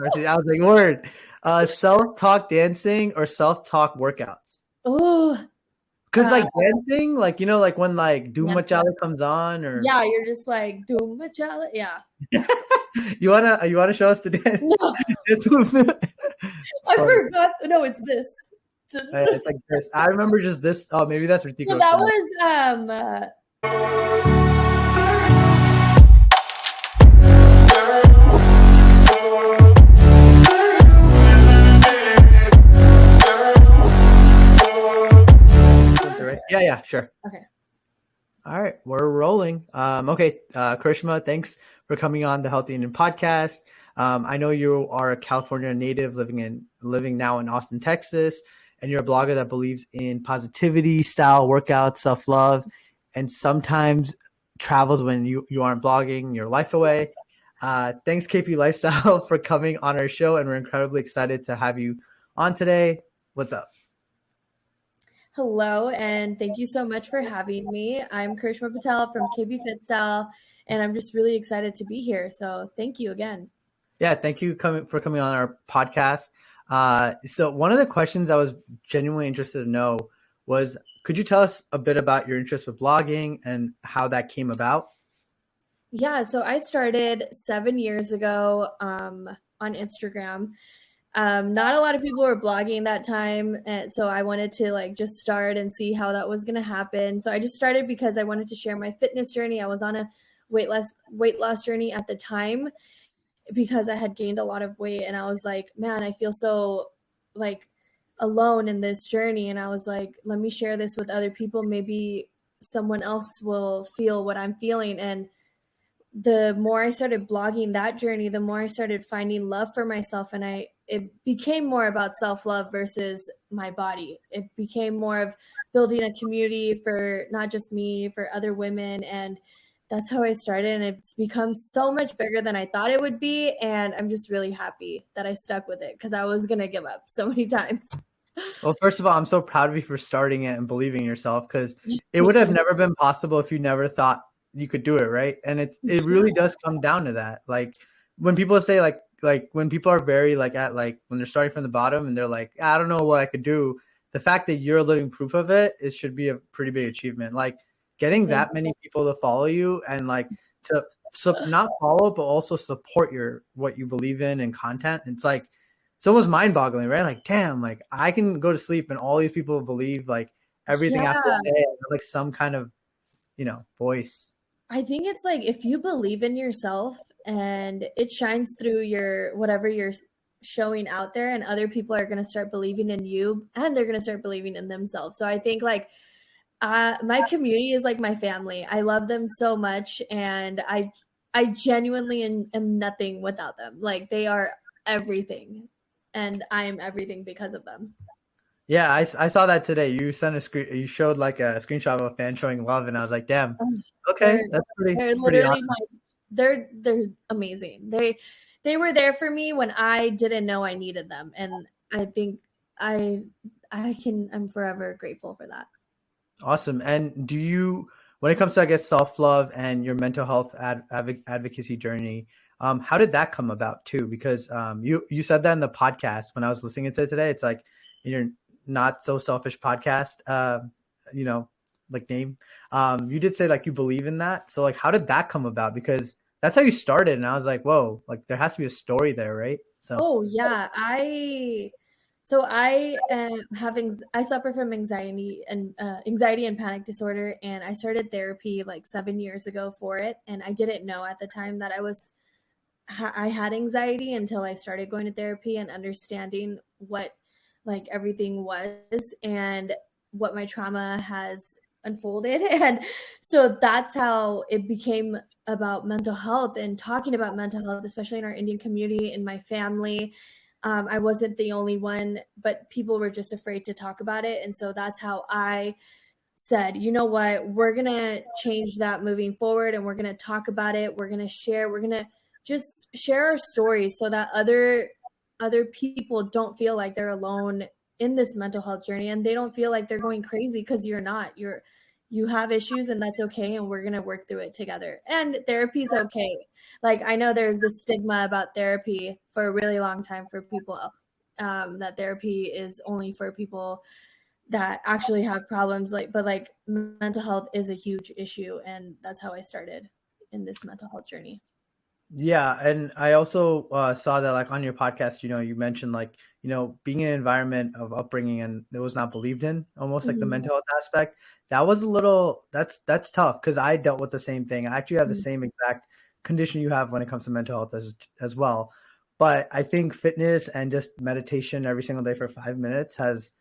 I was like, word. Self-talk dancing or self-talk workouts? Oh, Because like dancing, like like when like Doom dancing. Machala comes on, or Yeah, you're just like Doom Machala. Yeah. you wanna show us the dance? No, This movement? It's I funny. forgot. No, it's this. It's like this. I remember just this. Oh, maybe that's So Ritico's. that was Yeah, sure. okay. All right, we're rolling. Okay, Karishma, thanks for coming on the Healthy Indian podcast. I know you are a California native living now in Austin, Texas, and you're a blogger that believes in positivity, style, workouts, self-love, and sometimes travels when you aren't blogging your life away. Thanks, KP Lifestyle, for coming on our show, and we're incredibly excited to have you on today. What's up? Hello, and thank you so much for having me. I'm Karishma Patel from KB FitStyle, and I'm just really excited to be here. So thank you again. Yeah, thank you for coming on our podcast. So one of the questions I was genuinely interested to know was, could you tell us a bit about your interest with blogging and how that came about? Yeah, so I started 7 years ago on Instagram. Not a lot of people were blogging that time, and so I wanted to like just start and see how that was going to happen. So I just started because I wanted to share my fitness journey. I was on a weight loss journey at the time because I had gained a lot of weight, and I was like, man, I feel so like alone in this journey, and I was like, let me share this with other people. Maybe someone else will feel what I'm feeling. And the more I started blogging that journey, the more I started finding love for myself. And it became more about self-love versus my body. It became more of building a community for not just me, for other women. And that's how I started. And it's become so much bigger than I thought it would be. And I'm just really happy that I stuck with it because I was going to give up so many times. Well, first of all, I'm so proud of you for starting it and believing in yourself, because it Thank would have you. never been possible if you never thought you could do it, right? And it really does come down to that. Like when people say like when people are very like at like when they're starting from the bottom and they're like, I don't know what I could do. The fact that you're living proof of it should be a pretty big achievement. Like getting Thank that many people to follow you and like to not follow but also support what you believe in and content. It's almost mind-boggling, right? Like, damn, like I can go to sleep and all these people believe like everything I have to Yeah. say, like some kind of voice. I think it's like if you believe in yourself and it shines through your whatever you're showing out there, and other people are going to start believing in you and they're going to start believing in themselves. So I think like my community is like my family. I love them so much, and I genuinely am nothing without them. Like they are everything, and I am everything because of them. Yeah, I saw that today. You sent a screen. You showed like a screenshot of a fan showing love, and I was like, damn. Okay, They're they're that's pretty literally awesome. they're amazing. They were there for me when I didn't know I needed them, and I think I I'm forever grateful for that. Awesome. And when it comes to, I guess, self-love and your mental health advocacy journey, how did that come about too? Because you said that in the podcast when I was listening to it today. It's like in your Not So Selfish podcast, you know, like name. You did say like you believe in that. So like, how did that come about? Because that's how you started, and I was like, whoa, like there has to be a story there, right? So. Oh yeah, I suffer from anxiety and panic disorder, and I started therapy like 7 years ago for it, and I didn't know at the time that I had anxiety until I started going to therapy and understanding what like everything was and what my trauma has unfolded. And so that's how it became about mental health and talking about mental health, especially in our Indian community, in my family. I wasn't the only one, but people were just afraid to talk about it. And so that's how I said, you know what, we're going to change that moving forward, and we're going to talk about it. We're going to just share our stories so that other people don't feel like they're alone in this mental health journey, and they don't feel like they're going crazy, because you're not. you have issues and that's okay, and we're going to work through it together. And therapy's okay. Like, I know there's this stigma about therapy for a really long time for people, that therapy is only for people that actually have problems, but mental health is a huge issue, and that's how I started in this mental health journey. Yeah, and I also saw that like on your podcast, you mentioned like, being in an environment of upbringing and it was not believed in, almost like the mental health aspect. That was a little that's tough because I dealt with the same thing. I actually have the same exact condition you have when it comes to mental health as well. But I think fitness and just meditation every single day for 5 minutes has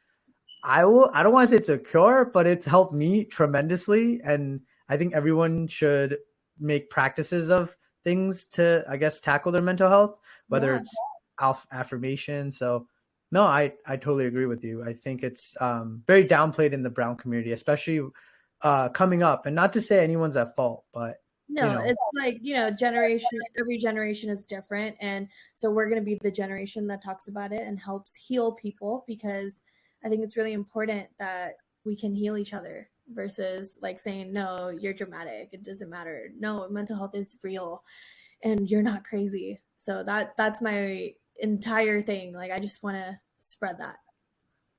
I don't want to say it's a cure, but it's helped me tremendously. And I think everyone should make practices of things to, I guess, tackle their mental health, whether Yeah. it's affirmation. So no, I totally agree with you. I think it's very downplayed in the brown community, especially coming up, and not to say anyone's at fault, but No, it's like, every generation is different. And so we're going to be the generation that talks about it and helps heal people, because I think it's really important that we can heal each other versus like saying, no, you're dramatic, it doesn't matter. No, mental health is real and you're not crazy. So that's my entire thing. Like, I just want to spread that.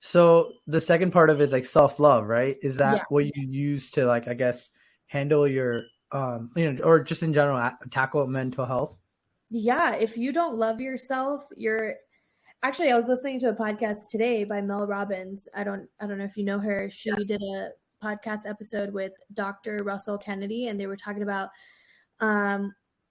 So the second part of it is like self-love, right? Is Yeah. that what you use to like, I guess, handle your, or just in general, tackle mental health? Yeah. If you don't love yourself, I was listening to a podcast today by Mel Robbins. I don't know if you know her. She did a podcast episode with Dr. Russell Kennedy, and they were talking about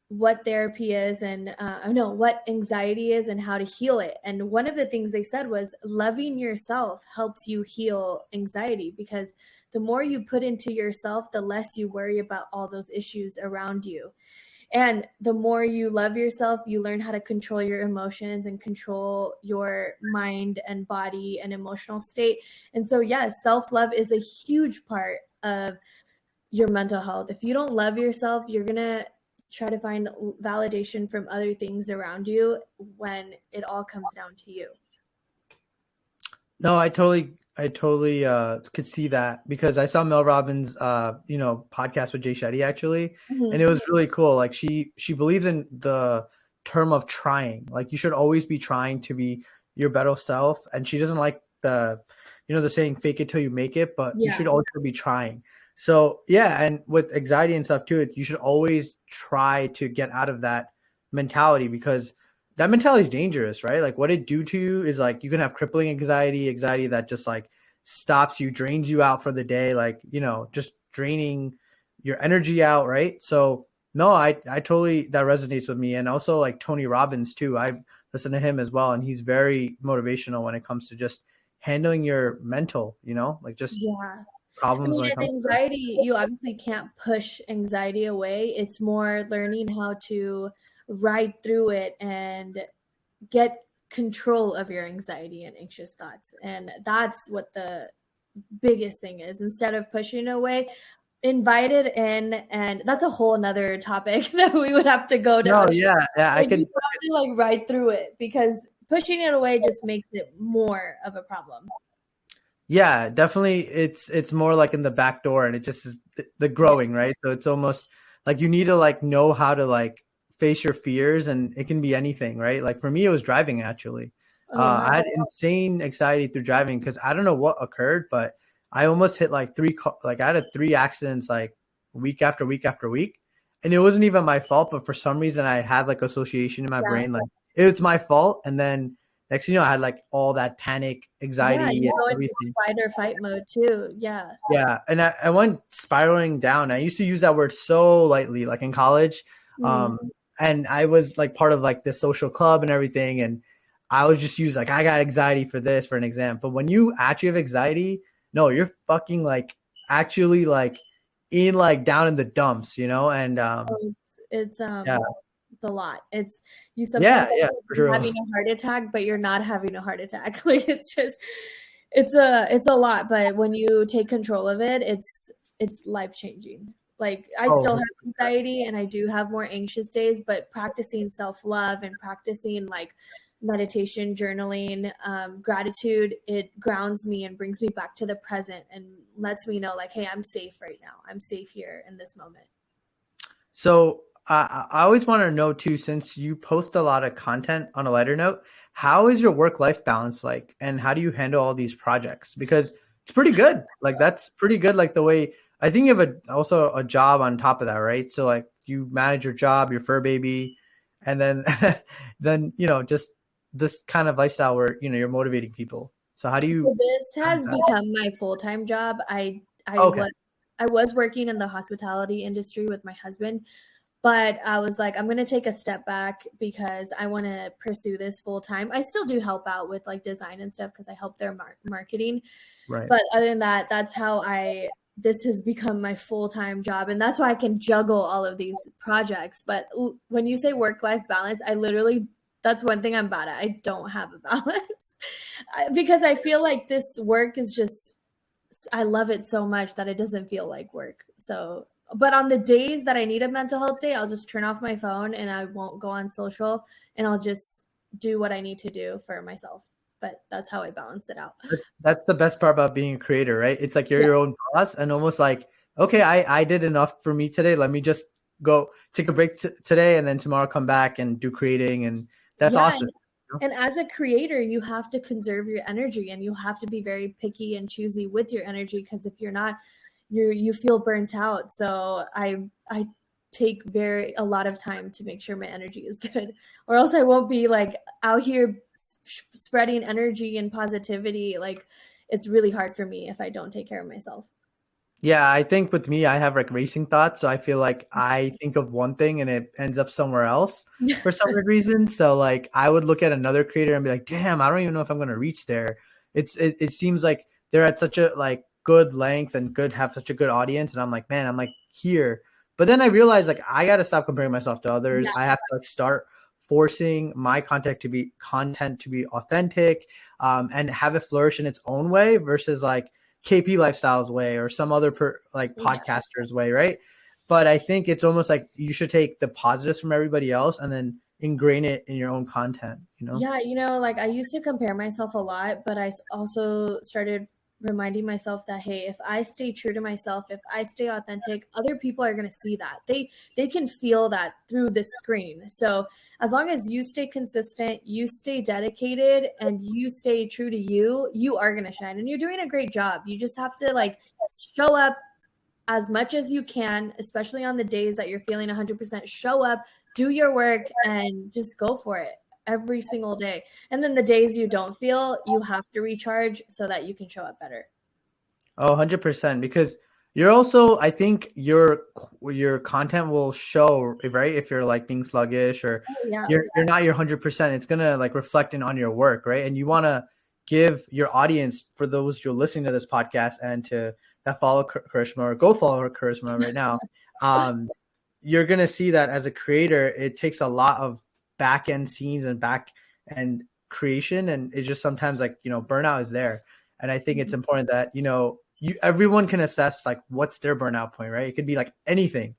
what therapy is and what anxiety is and how to heal it. And one of the things they said was loving yourself helps you heal anxiety, because the more you put into yourself, the less you worry about all those issues around you. And the more you love yourself, you learn how to control your emotions and control your mind and body and emotional state. And so, yes, self-love is a huge part of your mental health. If you don't love yourself, you're going to try to find validation from other things around you when it all comes down to you. No, I totally could see that because I saw Mel Robbins podcast with Jay Shetty actually, and it was really cool. Like she believes in the term of trying. Like you should always be trying to be your better self, and she doesn't like the saying fake it till you make it, but you should also be trying. So yeah, and with anxiety and stuff too, you should always try to get out of that mentality because that mentality is dangerous, right? Like what it do to you is like you can have crippling anxiety that just like stops you, drains you out for the day, like, just draining your energy out, right? So no, I totally, that resonates with me. And also like Tony Robbins too. I've listened to him as well. And he's very motivational when it comes to just handling your mental, like just problems when it comes anxiety, you obviously can't push anxiety away. It's more learning how to ride through it and get control of your anxiety and anxious thoughts. And that's what the biggest thing is. Instead of pushing it away, invite it in. And that's a whole nother topic that we would have to go down. No, yeah, I could. You have to like ride through it, because pushing it away just makes it more of a problem. Yeah, definitely. It's more like in the back door, and it just is the growing, right? So it's almost like you need to like know how to like face your fears, and it can be anything, right? Like for me, it was driving actually. I had insane anxiety through driving because I don't know what occurred, but I almost hit like I had 3 accidents like week after week after week, and it wasn't even my fault. But for some reason, I had like association in my brain, like it was my fault, and then next thing you know, I had like all that panic, anxiety, you go into everything. fight or fight mode too. Yeah. Yeah. And I went spiraling down. I used to use that word so lightly, like in college. And I was like part of like this social club and everything. And I was just used like, I got anxiety for this, for an exam. But when you actually have anxiety, no, you're fucking like actually like in like down in the dumps, And it's it's a lot. It's you yeah, sometimes for sure. having a heart attack, but you're not having a heart attack. Like it's just it's a lot. But when you take control of it, it's life changing. Like I still have anxiety and I do have more anxious days, but practicing self-love and practicing like meditation, journaling, gratitude, it grounds me and brings me back to the present and lets me know like, hey, I'm safe right now. I'm safe here in this moment. So I always want to know too, since you post a lot of content on a lighter note, how is your work-life balance like, and how do you handle all these projects? Because it's pretty good. Like that's pretty good. Like the way I think you have also a job on top of that, right? So like you manage your job, your fur baby, and then then just this kind of lifestyle where you're motivating people. So how do So you this balance has that? become my full-time job. I Okay, was working in the hospitality industry with my husband, but I was like, I'm going to take a step back because I want to pursue this full time. I still do help out with like design and stuff because I help their marketing. right. But other than that, that's how this has become my full-time job. And that's why I can juggle all of these projects. But when you say work-life balance, that's one thing I'm bad at. I don't have a balance because I feel like this work is just, I love it so much that it doesn't feel like work. So, but on the days that I need a mental health day, I'll just turn off my phone and I won't go on social and I'll just do what I need to do for myself. But that's how I balance it out. That's the best part about being a creator, right? It's like you're Yeah. your own boss and almost like, okay, I did enough for me today. Let me just go take a break today and then tomorrow come back and do creating. And that's Yeah. awesome. And as a creator, you have to conserve your energy and you have to be very picky and choosy with your energy because if you're not, you feel burnt out. So I take a lot of time to make sure my energy is good, or else I won't be like out here spreading energy and positivity. Like it's really hard for me if I don't take care of myself. Yeah, I think with me, I have like racing thoughts. So I feel like I think of one thing and it ends up somewhere else for some weird reason. So like I would look at another creator and be like, damn, I don't even know if I'm gonna reach there. It seems like they're at such a like good length and have such a good audience. And I'm like, man, I'm like here. But then I realized like I gotta stop comparing myself to others. Yeah. I have to like start forcing my content to be authentic, and have it flourish in its own way versus like KP Lifestyle's way or some other Yeah. podcaster's way, right? But I think it's almost like you should take the positives from everybody else and then ingrain it in your own content, Yeah, like I used to compare myself a lot, but I also started reminding myself that hey, if I stay true to myself, if I stay authentic, other people are going to see that. They can feel that through the screen. So, as long as you stay consistent, you stay dedicated and you stay true to you, you are going to shine and you're doing a great job. You just have to like show up as much as you can, especially on the days that you're feeling 100%. Show up, do your work, and just go for it every single day. And then the days you don't feel, you have to recharge so that you can show up better. Oh, 100%. Because you're also, I think your content will show, right? If you're like being sluggish or Yeah. you're not your 100%, it's gonna like reflect on your work, right? And you want to give your audience, for those you're listening to this podcast and to that follow Karishma or go follow her Karishma right now, you're gonna see that as a creator, it takes a lot of back end scenes and back end creation, and it's just sometimes like burnout is there. And I think it's important that everyone can assess like what's their burnout point, right? It could be like anything,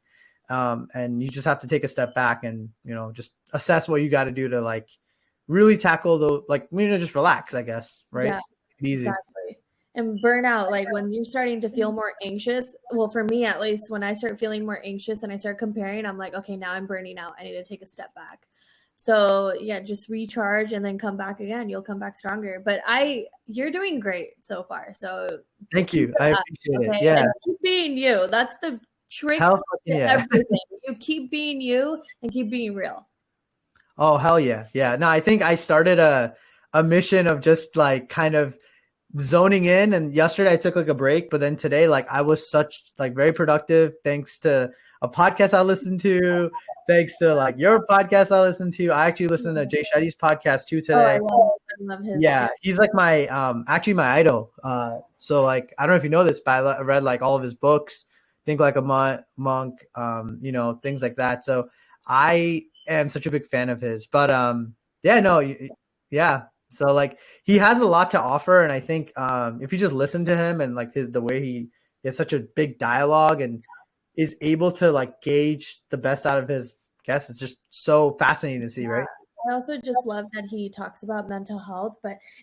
and you just have to take a step back and just assess what you got to do to like really tackle the like just relax, I guess, right? Yeah, Easy. exactly. And burnout, like when you're starting to feel more anxious, well, for me at least, when I start feeling more anxious and I start comparing, I'm like, okay, now I'm burning out. I need to take a step back. So yeah, just recharge and then come back again. You'll come back stronger. But you're doing great so far. So Thank keep you. it I up, appreciate it. okay? Yeah. And keep being you. That's the trick Hell fucking to yeah. everything. You keep being you and keep being real. Oh, hell yeah. Yeah. No, I think I started a mission of just like kind of zoning in, and yesterday I took like a break, but then today like I was such like very productive thanks to a podcast I listened to, thanks to like your podcast I listened to. I actually listened to Jay Shetty's podcast too Oh, today. I love his. Yeah, he's like my actually my idol. So like I don't know if you know this, but I read like all of his books, Think Like a Monk, things like that. So I am such a big fan of his. But yeah, no, yeah. So like he has a lot to offer, and I think if you just listen to him and like the way he has such a big dialogue and is able to like gauge the best out of his guests, it's just so fascinating to see, right? I also just love that he talks about mental health,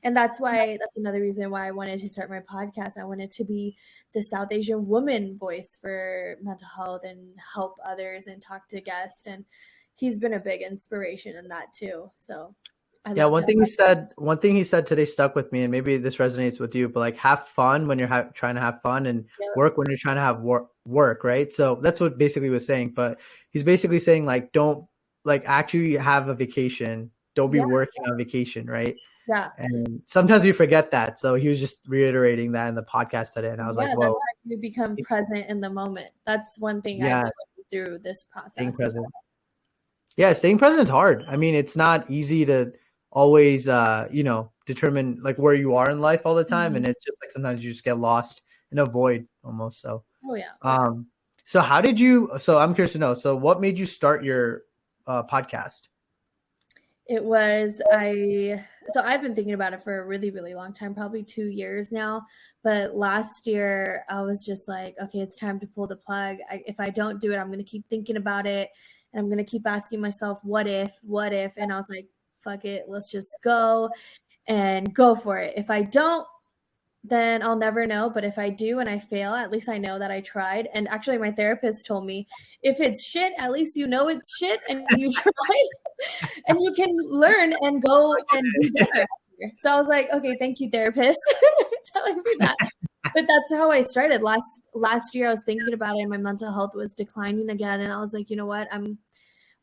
and that's another reason why I wanted to start my podcast. I wanted to be the South Asian woman voice for mental health and help others and talk to guests. And he's been a big inspiration in that too. So I Yeah, love one him. thing he said today stuck with me, and maybe this resonates with you, but like have fun when you're trying to have fun, and Yeah. work when you're trying to have work, right? So that's what basically he was saying, but he's basically saying like don't like actually have a vacation, don't be Yeah. working on vacation, right? Yeah. And sometimes we forget that. So he was just reiterating that in the podcast today, and I was like, Yeah, that's whoa, how you become present in the moment. That's one thing I've yeah, learned through this staying process. present. Yeah, staying present is hard. I mean, it's not easy to always, determine like where you are in life all the time, and Mhm. it's just like sometimes you just get lost in a void almost. So, Oh yeah. um, so how did you? So I'm curious to know. So, what made you start your podcast? It was so I've been thinking about it for a really, really long time, probably 2 years now. But last year I was just like, okay, it's time to pull the plug. If I don't do it, I'm going to keep thinking about it and I'm going to keep asking myself, what if? And I was like, fuck it, let's just go and go for it. If I don't, then I'll never know. But if I do and I fail, at least I know that I tried. And actually, my therapist told me, if it's shit, at least you know it's shit and you tried and you can learn and go and be better. So I was like, okay, thank you, therapist, for telling me that. But that's how I started. Last year, I was thinking about it, and my mental health was declining again. And I was like, you know what?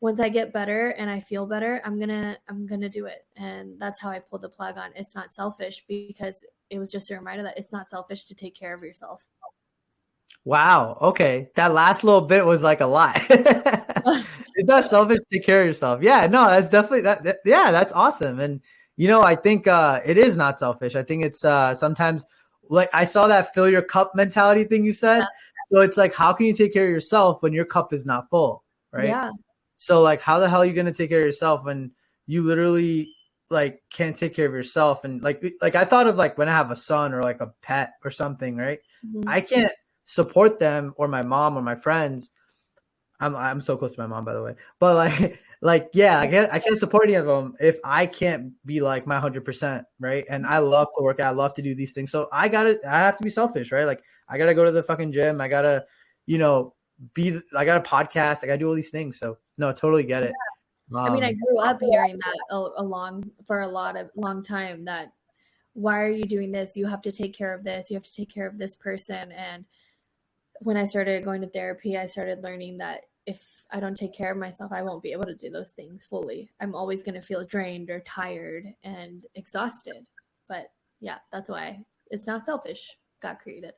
Once I get better and I feel better, I'm gonna do it. And that's how I pulled the plug on It's Not Selfish, because it was just a reminder that it's not selfish to take care of yourself. Wow. Okay, that last little bit was like a lot. It's not selfish to take care of yourself. Yeah. No, that's definitely yeah, that's awesome. And I think it is not selfish. I think it's sometimes like I saw that fill your cup mentality thing you said. So it's like, how can you take care of yourself when your cup is not full, right? Yeah. So like, how the hell are you gonna take care of yourself when you literally like can't take care of yourself? And like I thought of like when I have a son or like a pet or something, right? Mm-hmm. I can't support them or my mom or my friends. I'm so close to my mom, by the way. But yeah, I can't support any of them if I can't be like my 100%, right? And I love to work out, I love to do these things. So I have to be selfish, right? Like I gotta go to the fucking gym. I gotta, I got a podcast. I gotta do all these things. So no, totally get it. I mean, I grew up hearing that for a long time, that why are you doing this? You have to take care of this. You have to take care of this person. And when I started going to therapy, I started learning that if I don't take care of myself, I won't be able to do those things fully. I'm always going to feel drained or tired and exhausted. But yeah, that's why It's Not Selfish got created.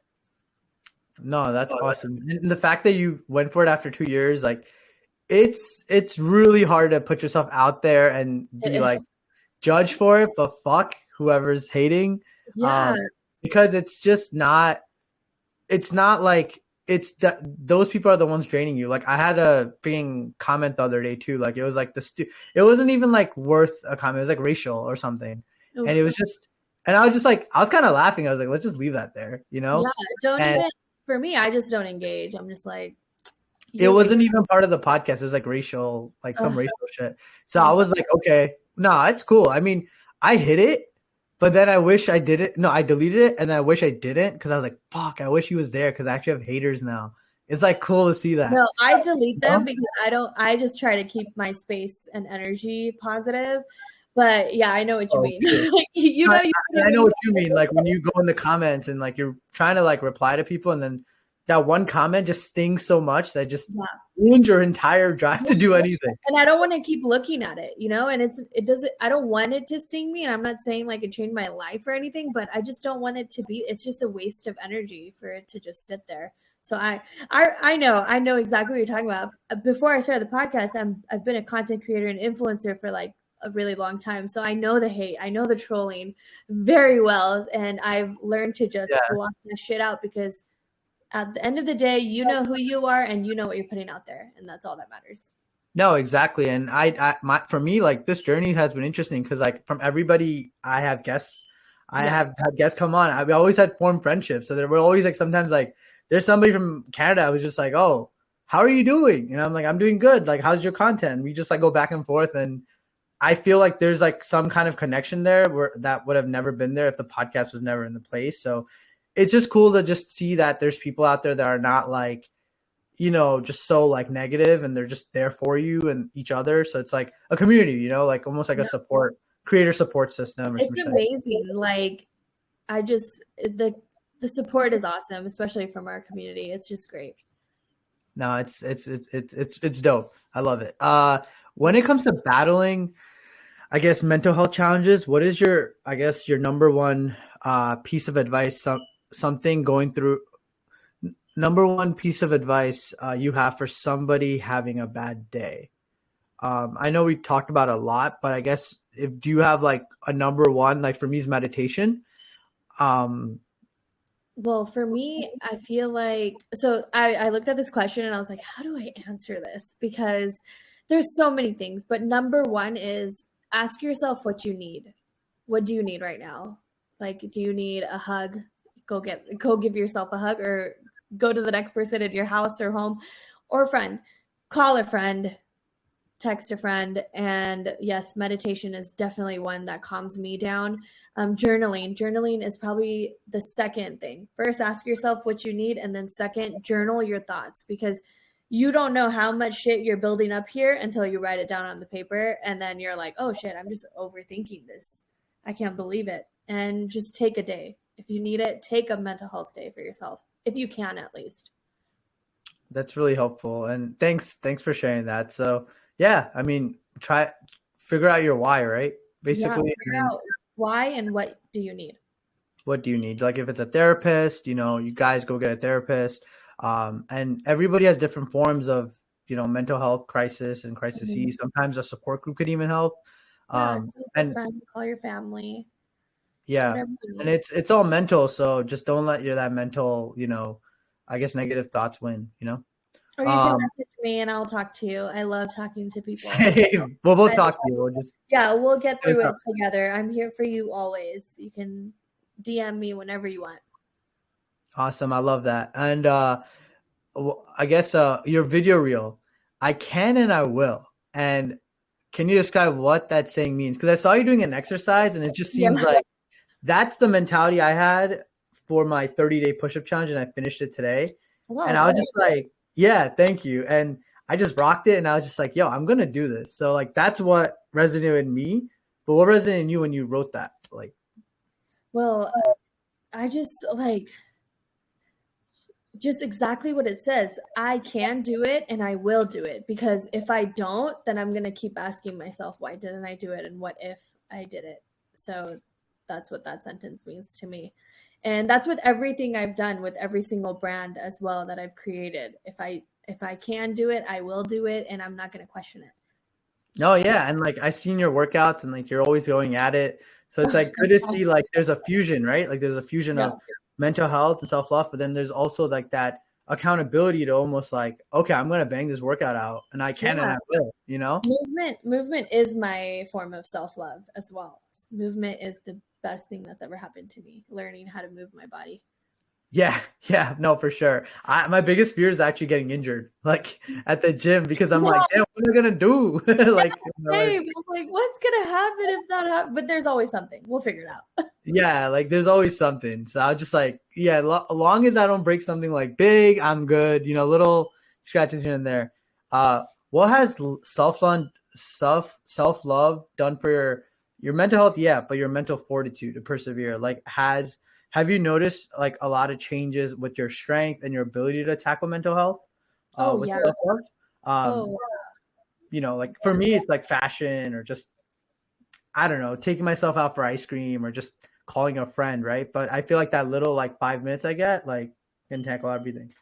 No, that's awesome. And the fact that you went for it after 2 years, like it's really hard to put yourself out there and be like judged for it, but fuck whoever's hating. Yeah. Because it's just not, it's not like it's that those people are the ones draining you. Like I had a freaking comment the other day too. Like it was like it wasn't even like worth a comment. It was like racial or something. Oof. And it was just, and I was just like, I was kind of laughing. I was like, let's just leave that there, Yeah. For me, I just don't engage. I'm just like, it wasn't even part of the podcast. It was like racial, like some racial shit. So I was like, okay, no, it's cool. I mean, I hit it, but then I wish I did it. No, I deleted it, and then I wish I didn't, because I was like, fuck, I wish he was there, because I actually have haters now. It's like cool to see that. No, I delete them because I just try to keep my space and energy positive. But yeah, I know what you mean. I know what you mean. Like when you go in the comments and like you're trying to like reply to people, and then that one comment just stings so much that just ruins your entire drive to do anything. And I don't want to keep looking at it, and it doesn't, I don't want it to sting me. And I'm not saying like it changed my life or anything, but I just don't want it to be, it's just a waste of energy for it to just sit there. So I know exactly what you're talking about. Before I started the podcast, I've been a content creator and influencer for like a really long time. So I know the hate, I know the trolling very well. And I've learned to just block that shit out, because at the end of the day, you know who you are and you know what you're putting out there, and that's all that matters. No, exactly. And for me, like this journey has been interesting, because like from everybody I have guests, I have had guests come on. I've always had formed friendships. So there were always like sometimes like there's somebody from Canada. I was just like, oh, how are you doing? And I'm like, I'm doing good. Like, how's your content? And we just like go back and forth, and I feel like there's like some kind of connection there where that would have never been there if the podcast was never in the place. So it's just cool to just see that there's people out there that are not like, just so like negative, and they're just there for you and each other. So it's like a community, like almost like a creator support system or It's some shit. amazing. Like the support is awesome, especially from our community. It's just great. No, it's dope. I love it. When it comes to battling, I guess, mental health challenges, what is your number one piece of advice, something going through number one piece of advice you have for somebody having a bad day? I know we talked about it a lot, but I guess do you have like a number one? Like for me is meditation. Well, for me, I feel like I looked at this question and I was like, how do I answer this? Because there's so many things, but number one is ask yourself what you need. What do you need right now? Like, do you need a hug? Go give yourself a hug, or go to the next person in your house or home, or a friend. Call a friend, text a friend. And yes, meditation is definitely one that calms me down. Journaling is probably the second thing. First, ask yourself what you need, and then second, journal your thoughts, because you don't know how much shit you're building up here until you write it down on the paper, and then you're like, oh shit, I'm just overthinking this. I can't believe it. And just take a day. If you need it, take a mental health day for yourself, if you can, at least. That's really helpful, and thanks for sharing that. So yeah, I mean, figure out your why, right? Basically, figure out why and what do you need. What do you need? Like if it's a therapist, you guys go get a therapist. And everybody has different forms of, mental health crisis and crises. Mm-hmm. Sometimes a support group could even help. Call your friend, call your family. Yeah, and it's all mental. So just don't let that mental, I guess negative thoughts win. Or you can message me and I'll talk to you. I love talking to people. Same. We'll talk to you. We'll get through it together. I'm here for you always. You can DM me whenever you want. Awesome. I love that. And I guess your video reel, I can and I will. And can you describe what that saying means? Because I saw you doing an exercise, and it just seems like that's the mentality I had for my 30-day push-up challenge, and I finished it today. Wow, and I was just like, yeah, thank you. And I just rocked it, and I was just like, yo, I'm going to do this. So like, that's what resonated in me. But what resonated in you when you wrote that? Like, well, I just exactly what it says. I can do it and I will do it, because if I don't, then I'm going to keep asking myself, why didn't I do it? And what if I did it? So that's what that sentence means to me. And that's with everything I've done, with every single brand as well that I've created. If I can do it, I will do it, and I'm not going to question it. No, yeah. And like, I've seen your workouts, and like, you're always going at it. So it's like good to see like there's a fusion, right? Like there's a fusion of mental health and self-love, but then there's also like that accountability to almost like, okay, I'm going to bang this workout out, and I can and I will, Movement is my form of self-love as well. Movement is the best thing that's ever happened to me, learning how to move my body. Yeah, no, for sure. My biggest fear is actually getting injured, like at the gym, because I'm like, damn, what am I gonna do? Like, like, what's gonna happen if that happens? But there's always something. We'll figure it out. Yeah, like there's always something. So I was just like, yeah, as long as I don't break something like big, I'm good. Little scratches here and there. What has self-love done for your mental health? Yeah, but your mental fortitude to persevere. Like, have you noticed like a lot of changes with your strength and your ability to tackle mental health? Like for me, it's like fashion, or just, I don't know, taking myself out for ice cream, or just calling a friend, right? But I feel like that little like 5 minutes I get, like, can tackle everything.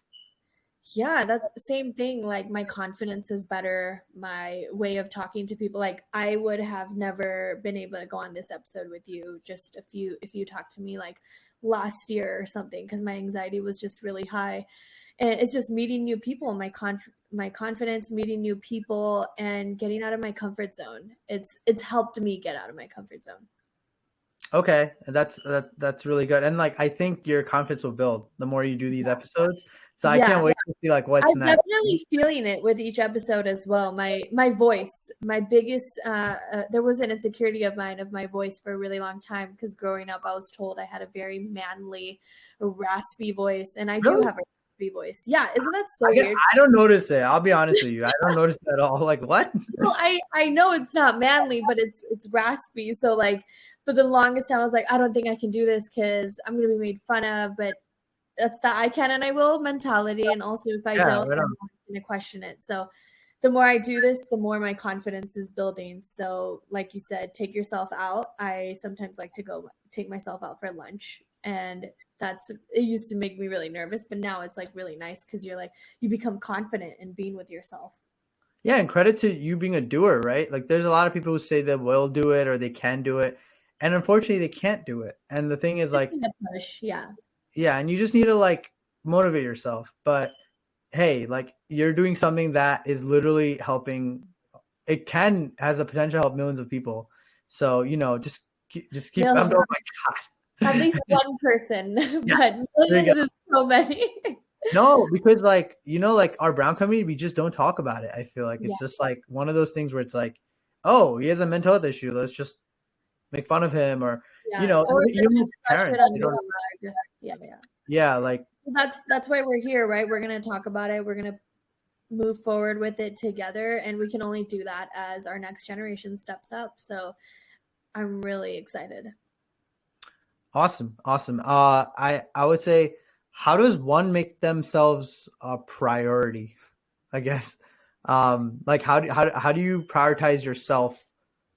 Yeah, that's the same thing. Like my confidence is better. My way of talking to people, like I would have never been able to go on this episode with you if you talked to me like last year or something, because my anxiety was just really high. And it's just meeting new people, my confidence, meeting new people, and getting out of my comfort zone. It's helped me get out of my comfort zone. Okay, that's really good. And like I think your confidence will build the more you do these episodes. So I Yeah. can't wait to see like what's I'm next. definitely feeling it with each episode as well. My voice, my biggest there was an insecurity of mine of my voice for a really long time because growing up I was told I had a very manly, raspy voice, and I do Really? have a raspy voice. Yeah, isn't that so weird? I don't notice it. I'll be honest with you. I don't notice it at all. Like what? Well, I know it's not manly, but it's raspy. So like for the longest time I was like, I don't think I can do this because I'm gonna be made fun of, but that's the I can and I will mentality. And also if I Yeah, don't, right I'm on. not going to question it. So the more I do this, the more my confidence is building. So like you said, take yourself out. I sometimes like to go take myself out for lunch. And it used to make me really nervous, but now it's like really nice because you're like, you become confident in being with yourself. Yeah, and credit to you being a doer, right? Like there's a lot of people who say they will do it or they can do it. And unfortunately they can't do it. And the thing is Just like, need a push. Yeah. yeah, and you just need to like motivate yourself. But hey, like you're doing something that is literally helping. It can has the potential to help millions of people. So just keep. Oh Millions. my At least god. one person, but Yes, there you millions go. is so many. No, because like like our brown community, we just don't talk about it. I feel like Yeah. it's just like one of those things where it's like, oh, he has a mental health issue. Let's just make fun of him, or Yeah. Or let's even just with brush it parents, they under don't. the rug. Yeah, yeah. Yeah, like That's why we're here, right? We're gonna talk about it. We're gonna move forward with it together, and we can only do that as our next generation steps up. So I'm really excited. awesome, awesome. I would say, how does one make themselves a priority? I guess. Like how do you prioritize yourself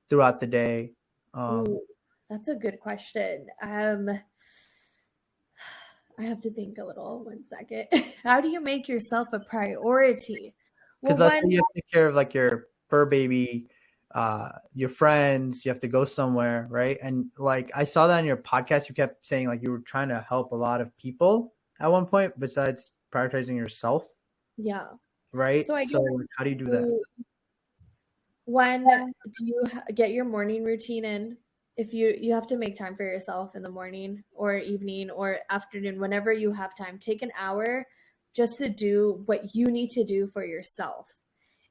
throughout the day? Ooh, that's a good question. I have to think a little. 1 second. How do you make yourself a priority? Well, Because let's say one, you have to take care of like your fur baby, your friends, you have to go somewhere, right? And like I saw that on your podcast, you kept saying like you were trying to help a lot of people at one point, besides prioritizing yourself, yeah. right? So I guess So like, how do you do that? you- one, do you get your morning routine in? If you have to make time for yourself in the morning or evening or afternoon, whenever you have time, take an hour just to do what you need to do for yourself.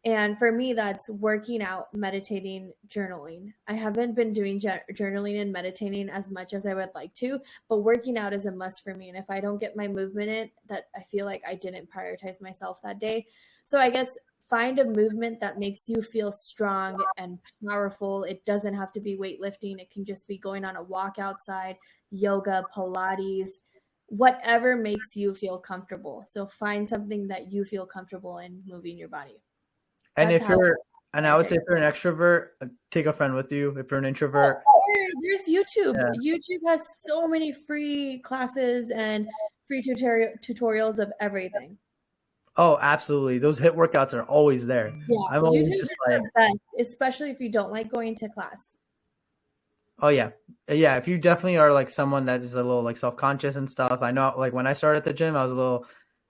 And for me, that's working out, meditating, journaling. I haven't been doing journaling and meditating as much as I would like to, but working out is a must for me. And if I don't get my movement in, that I feel like I didn't prioritize myself that day. So I guess find a movement that makes you feel strong and powerful. It doesn't have to be weightlifting, it can just be going on a walk outside, yoga, Pilates, whatever makes you feel comfortable. So find something that you feel comfortable in moving your body. And That's if how you're, and I I would say prioritize. if you're an extrovert, take a friend with you. If you're an Oh, introvert, there's YouTube. yeah. YouTube has so many free classes and free tutorials of everything. Oh, absolutely. Those hit workouts are always there. Yeah, I'm YouTube always is just like, the best, especially if you don't like going to class. oh yeah, yeah. If you definitely are like someone that is a little like self conscious and stuff, I know. Like when I started at the gym,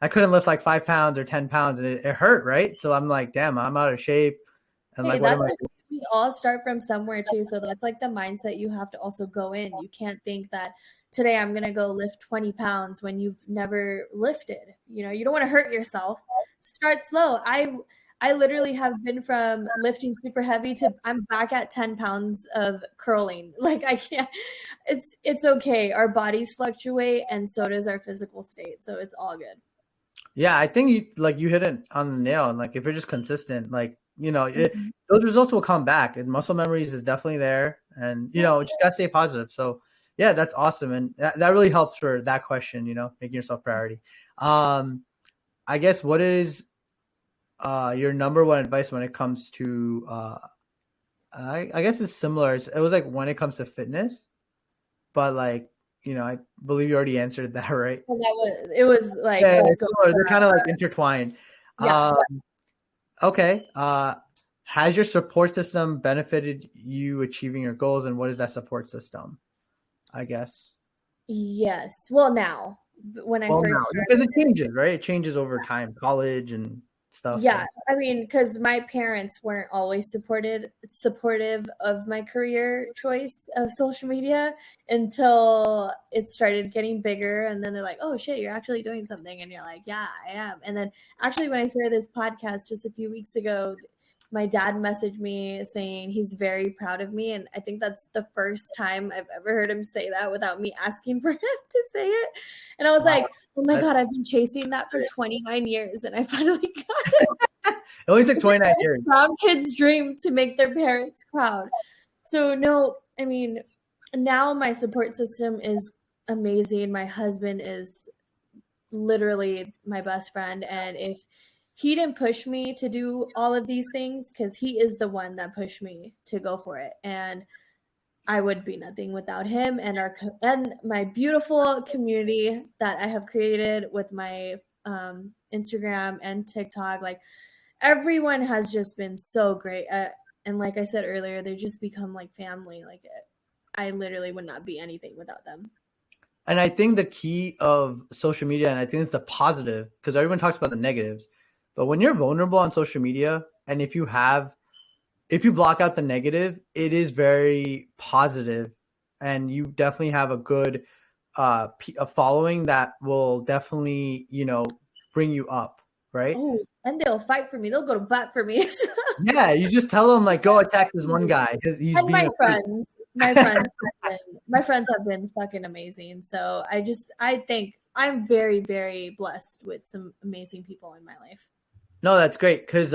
I couldn't lift like 5 pounds or 10 pounds, and it hurt, right? So I'm like, damn, I'm out of shape, and Hey, like, what am that's I okay. doing? We all start from somewhere too. So that's like the mindset you have to also go in. You can't think that today I'm gonna go lift 20 pounds when you've never lifted. You don't want to hurt yourself. Start slow. I literally have been from lifting super heavy to I'm back at 10 pounds of curling. Like I can't, it's okay. Our bodies fluctuate and so does our physical state. So it's all good. Yeah, I think you hit it on the nail, and like if you're just consistent, like Mhm. those results will come back. And muscle memories is definitely there, and Yeah. just gotta stay positive. So yeah, that's awesome, and that really helps for that question. Making yourself priority. Um, I guess what is your number one advice when it comes to I guess it's similar. It was like when it comes to fitness, but like I believe you already answered that, right? And it was like Yeah, just it's go. similar. They're kind of like intertwined. Yeah. Um, okay. Has your support system benefited you achieving your goals, and what is that support system? I guess. Yes. Well, now, when I Well, first no, because it started, changes, right? It changes over time, college and stuff. Yeah, So. I mean, because my parents weren't always supportive of my career choice of social media until it started getting bigger, and then they're like, "Oh shit, you're actually doing something," and you're like, "Yeah, I am." And then actually, when I started this podcast just a few weeks ago, my dad messaged me saying he's very proud of me, and I think that's the first time I've ever heard him say that without me asking for him to say it. And I was like, "Oh my God, I've been chasing that for 29 years, and I finally got it." It only took 29 years. Proud kids dream to make their parents proud. So no, I mean, now my support system is amazing. My husband is literally my best friend, and if he didn't push me to do all of these things, because he is the one that pushed me to go for it, and I would be nothing without him and and my beautiful community that I have created with my Instagram and TikTok. Like, everyone has just been so great. And like I said earlier, they just become like family. Like, I literally would not be anything without them. And I think the key of social media, and I think it's the positive, because everyone talks about the negatives, but when you're vulnerable on social media, and if you block out the negative, it is very positive, and you definitely have a good a following that will definitely, bring you up, right? Oh, and they'll fight for me. They'll go to bat for me. Yeah, you just tell them like, go attack this one guy because he's And being my friends have been fucking amazing. So I think I'm very, very blessed with some amazing people in my life. No, that's great because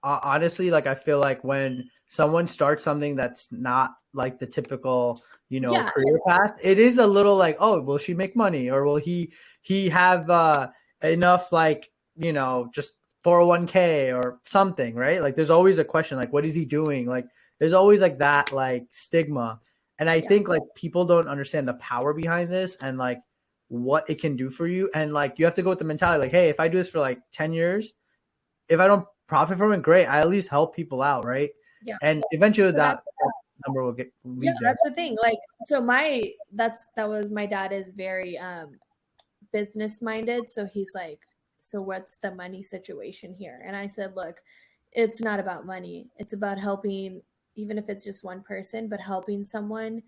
honestly, like I feel like when someone starts something that's not like the typical, career path, it is a little like, oh, will she make money, or will he have enough like just 401k or something, right? Like there's always a question like, what is he doing? Like there's always like that like stigma, and I think like people don't understand the power behind this and like what it can do for you, and like you have to go with the mentality like, hey, if I do this for like 10 years. If I don't profit from it, great. I at least help people out, right? Yeah. And eventually So that number will lead there. That's the thing. Like, so my dad is very business minded. So he's like, so what's the money situation here? And I said, look, it's not about money. It's about helping, even if it's just one person, but helping someone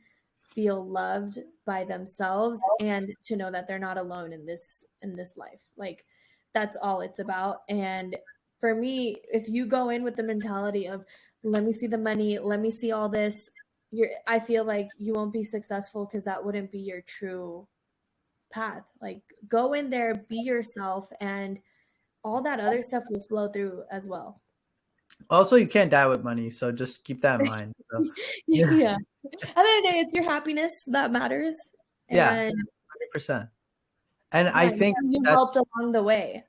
feel loved by themselves and to know that they're not alone in this life. Like, that's all it's about. And for me, if you go in with the mentality of, let me see the money, let me see all this, I feel like you won't be successful, because that wouldn't be your true path. Like, go in there, be yourself, and all that other stuff will flow through as well. Also, you can't die with money, so just keep that in mind. So, yeah. At the end of the day, it's your happiness that matters. And 100%. And I think you helped along the way.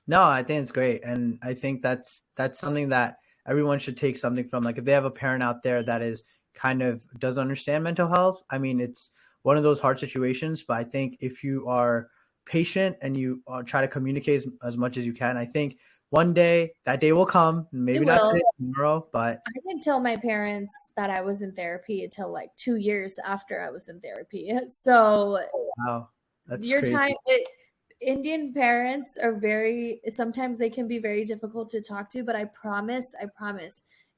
No, I think it's great. And I think that's something that everyone should take something from. Like if they have a parent out there that is kind of doesn't understand mental health, I mean, it's one of those hard situations. But I think if you are patient and you try to communicate as much as you can, I think one day that day will come. Maybe not today, tomorrow, but I didn't tell my parents that I was in therapy until like 2 years after I was in therapy. So wow, that's your crazy. time. Indian parents are sometimes they can be very difficult to talk to, but I promise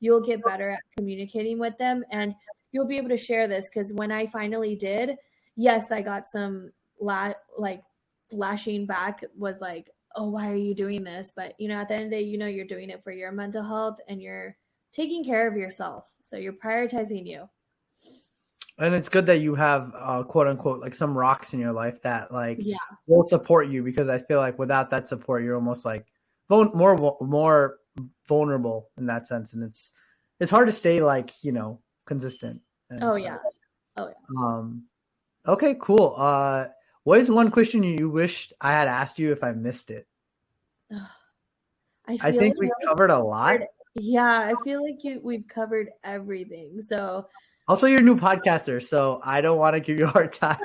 you'll get better at communicating with them, and you'll be able to share this. Because when I finally did, yes, I got some lashing back, was like, oh, why are you doing this? But at the end of the day, you're doing it for your mental health and you're taking care of yourself. So you're prioritizing you. And it's good that you have quote unquote like some rocks in your life that like will support you, because I feel like without that support you're almost like more vulnerable in that sense, and it's hard to stay like consistent. And okay, cool. What is one question you wished I had asked you if I missed it? I think we covered a lot. Yeah, I feel like we've covered everything. So also, you're a new podcaster, so I don't want to give you a hard time.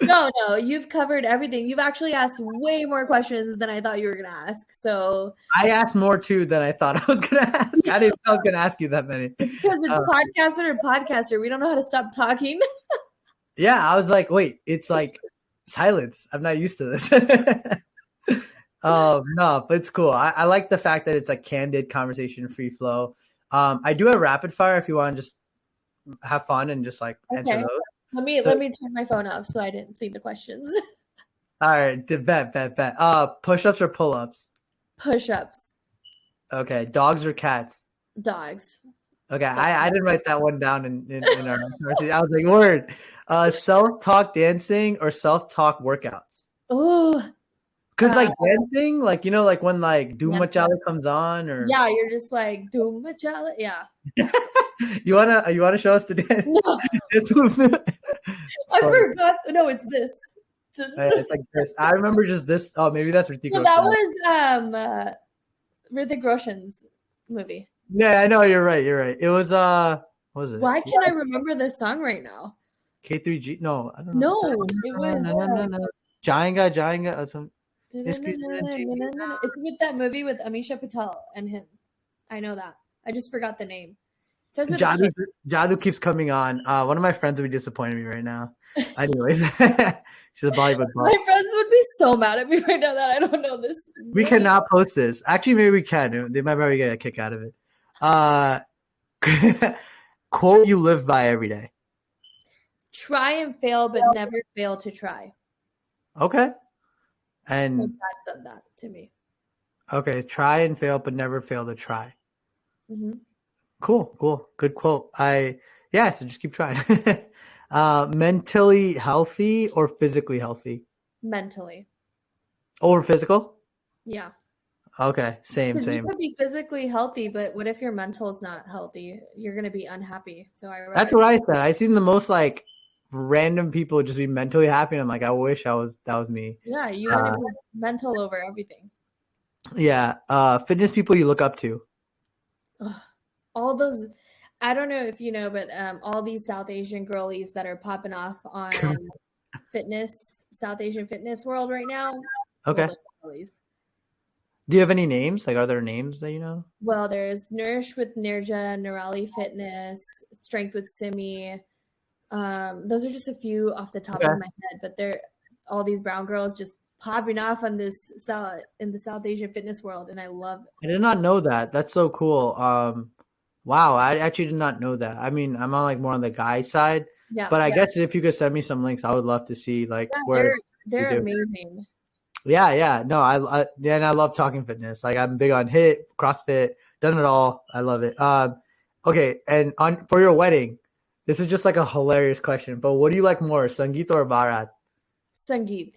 No, you've covered everything. You've actually asked way more questions than I thought you were going to ask. So I asked more too than I thought I was going to ask. I didn't know I was going to ask you that many. It's because it's podcaster. We don't know how to stop talking. Yeah, I was like, wait, it's like silence. I'm not used to this. No, but it's cool. I like the fact that it's like candid conversation, free flow. I do a rapid fire if you want to just have fun and just like answer Okay. those. So, Let me turn my phone off so I didn't see the questions. all right, bet. Push-ups or pull-ups? Push-ups. Okay, dogs or cats? Dogs. Okay, Dogs. I didn't write that one down in our conversation. I was like, word. Self-talk dancing or self-talk workouts? Oh, Because like dancing, like like when like Doom dancing. Machala comes on, or Yeah, you're just like Doom Machala. Yeah. you wanna show us the dance? No, This movement? I Funny. forgot. No, it's this. It's like this. I remember just this. Oh, maybe that's Ritik So Roshan. that was Hrithik Roshan's movie. Yeah, I know you're right. It was what was it? Why can't I remember this song right now? K3G? No, I don't know. No, it was. Jayenga. Some. It's with that movie with Amisha Patel and him. I know that. I just forgot the name. Starts with a K. Jadu keeps coming on. One of my friends would be disappointed in me right now. Anyways, she's a Bollywood buff. My friends would be so mad at me right now that I don't know this. We cannot post this. Actually, maybe we can. They might probably get a kick out of it. Quote you live by every day. Try and fail, but never fail to try. Okay. My And dad said that to me. okay, try and fail, but never fail to try. Mm-hmm. Cool. Good quote. So just keep trying. Mentally healthy or physically healthy? Mentally. Or physical? Yeah. Okay, same. Because you could be physically healthy, but what if your mental is not healthy? You're gonna be unhappy. So That's what I said. I seen the most like random people just be mentally happy, and I'm like, I wish that was me. Yeah, you want to be mental over everything. Yeah. Fitness people you look up to. Ugh. All those, I don't know if you know, but all these South Asian girlies that are popping off on South Asian fitness world right now. Okay. Well, Do you have any names? Like, are there names that you know? Well, there's Nourish with Nirja, Nirali Fitness, Strength with Simi. Those are just a few off the top of my head, but they're all these brown girls just popping off on this in the South Asian fitness world, and I love it. I did not know that. That's so cool. Wow, I actually did not know that. I mean, I'm on like more on the guy side, but I guess if you could send me some links, I would love to see like where they're amazing. Yeah. No, I love talking fitness. Like I'm big on HIIT, CrossFit, done it all. I love it. Okay, and for your wedding, this is just like a hilarious question, but what do you like more, Sangeet or Bharat? Sangeet.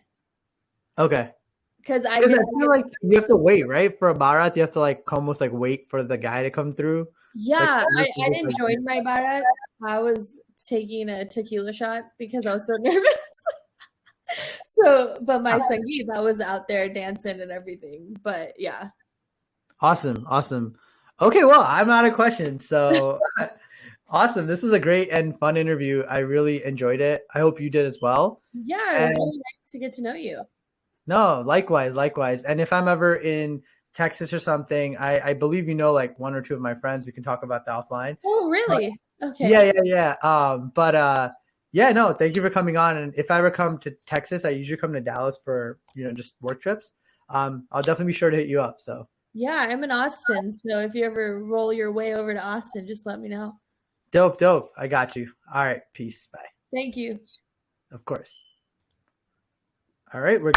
Okay. Because I feel like you have to wait, right? For a Bharat, you have to like almost like wait for the guy to come through. Yeah, like, I didn't join my Bharat. I was taking a tequila shot because I was so nervous. But my Sangeet, I was out there dancing and everything. But yeah. Awesome. Okay, well, I'm out of questions. So awesome. This is a great and fun interview. I really enjoyed it. I hope you did as well. Yeah, it was really nice to get to know you. No, likewise. And if I'm ever in Texas or something, I believe like one or two of my friends. We can talk about that offline. Oh, really? Okay. Yeah. No, thank you for coming on. And if I ever come to Texas, I usually come to Dallas for just work trips. I'll definitely be sure to hit you up. So yeah, I'm in Austin. So if you ever roll your way over to Austin, just let me know. Dope. I got you. All right. Peace. Bye. Thank you. Of course. All right. We're